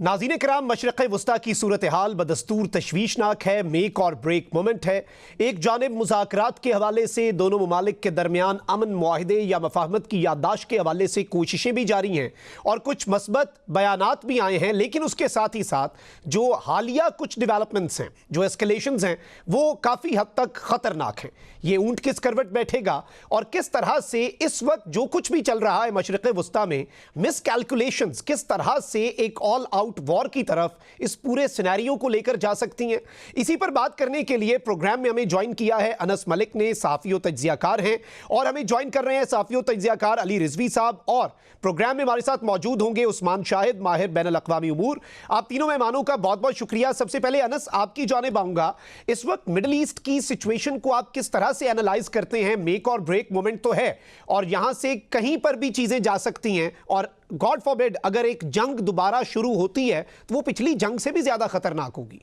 नाज़रीन किराम, मशरिक़ वस्ता की सूरत हाल बदस्तूर तशवीशनाक है। मेक और ब्रेक मोमेंट है। एक जानिब मुज़ाकरात के हवाले से दोनों ममालिक के दरमियान अमन मुआहिदे या मफाहमत की याददाश्त के हवाले से कोशिशें भी जारी हैं और कुछ मस्बत बयानात भी आए हैं, लेकिन उसके साथ ही साथ जो हालिया कुछ डेवलपमेंट्स हैं, जो एस्केलेशंस हैं, वो काफ़ी हद तक ख़तरनाक हैं। ये ऊँट किस करवट बैठेगा और किस तरह से इस वक्त जो कुछ भी चल रहा है मशरिक़ वस्ता में, मिस कैलकुलेशंस किस तरह से एक ऑल आउट वॉर की तरफ इस पूरे सिनेरियो को लेकर जा सकती हैं। इसी पर बात करने के लिए प्रोग्राम में हमें ज्वाइन किया है अनस मलिक ने, सहाफ़ी व तज्ज़ियाकार हैं, और हमें ज्वाइन कर रहे हैं सहाफ़ी व तज्ज़ियाकार अली रिजवी साहब, और प्रोग्राम में हमारे साथ मौजूद होंगे उस्मान शाहिद, माहिर बैनुल अक़वामी उमूर। आप तीनों मेहमानों का बहुत बहुत शुक्रिया। सबसे पहले अनस, आपकी जानिब आऊँगा। इस वक्त मिडल ईस्ट की सिचुएशन को आप किस तरह से एनालाइज करते हैं? मेक और ब्रेक मोमेंट तो है और यहाँ से कहीं पर भी चीज़ें जा सकती हैं, और गॉड फॉरबिड अगर एक जंग दोबारा शुरू होती है तो वो पिछली जंग से भी ज्यादा खतरनाक होगी।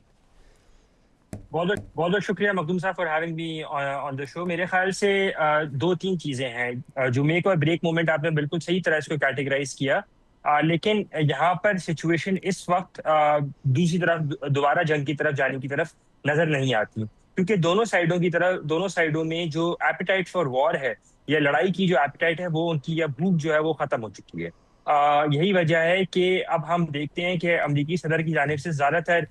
बहुत बहुत शुक्रिया मखदूम साहब for having me on the show. मेरे ख्याल से दो तीन चीजें हैं। जो मेक और ब्रेक मोमेंट आपने बिल्कुल सही तरह इसको कैटेगराइज किया, लेकिन यहाँ पर सिचुएशन इस वक्त दूसरी तरफ दोबारा जंग की तरफ जाने की तरफ नजर नहीं आती, क्योंकि दोनों साइडों में जो एपिटाइट फॉर वॉर है या लड़ाई की जो एपिटाइट है वो उनकी या भूख जो है वो खत्म हो चुकी है। यही वजह है कि अब हम देखते हैं कि अमेरिकी सदर की जानिब से ज्यादातर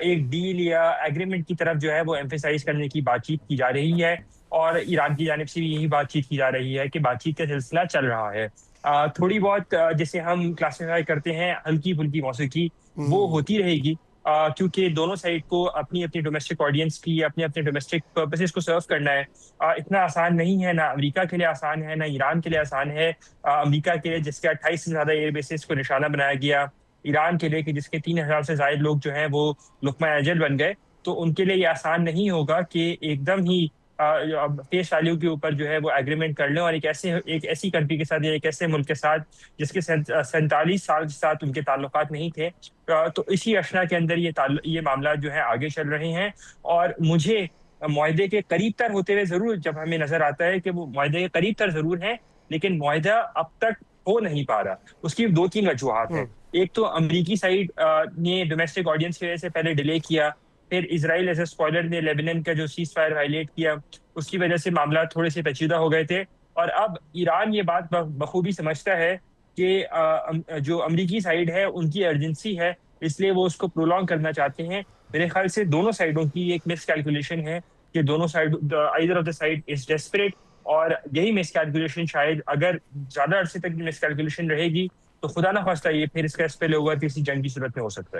एक डील या एग्रीमेंट की तरफ जो है वो एम्फेसाइज करने की बातचीत की जा रही है, और ईरान की जानिब से भी यही बातचीत की जा रही है कि बातचीत का सिलसिला चल रहा है। थोड़ी बहुत जिसे हम क्लासिफाई करते हैं हल्की फुल्की मौसीकी, वो होती रहेगी, क्योंकि दोनों साइड को अपनी अपनी डोमेस्टिक ऑडियंस की अपने अपने डोमेस्टिक पर्पसेस को सर्व करना है। इतना आसान नहीं है, ना अमेरिका के लिए आसान है, ना ईरान के लिए आसान है। अमेरिका के लिए जिसके 28 से ज्यादा एयर बेसिस को निशाना बनाया गया, ईरान के लिए कि जिसके 3000 से ज्यादा लोग जो हैं वो लुकमा अजल बन गए, तो उनके लिए ये आसान नहीं होगा कि एकदम ही फेस वैल्यू के ऊपर जो है वो एग्रीमेंट कर लें, और एक ऐसी कंट्री के साथ या एक ऐसे मुल्क के साथ जिसके 47 साल के साथ उनके ताल्लुकात नहीं थे। तो इसी अशना के अंदर ये मामला जो है आगे चल रहे हैं, और मुझे मुआहदे के करीब तर होते हुए जरूर जब हमें नजर आता है कि वो मुआहदे के करीब तर जरूर है, लेकिन मुआहदा अब तक हो नहीं पा रहा। उसकी दो तीन वजूहात हैं। एक तो अमरीकी साइड ने डोमेस्टिक ऑडियंस की वजह से पहले डिले किया, फिर इजराइल एज ए स्पॉइलर ने लेबनान का जो सीज फायर वायलेट किया, उसकी वजह से मामला थोड़े से पेचीदा हो गए थे। और अब ईरान ये बात बखूबी समझता है कि जो अमरीकी साइड है उनकी अर्जेंसी है, इसलिए वो उसको प्रोलॉन्ग करना चाहते हैं। मेरे ख्याल से दोनों साइडों की एक मिस कैलकुलेशन है कि दोनों side either of the side is desperate, और यही मिस कैलकुलेशन शायद अगर ज्यादा अरसे तक मिस कैलकुलेशन रहेगी तो खुदा ना खास्ता ये फिर इसका स्पेल ओवर किसी जंग की सूरत में हो सकता है।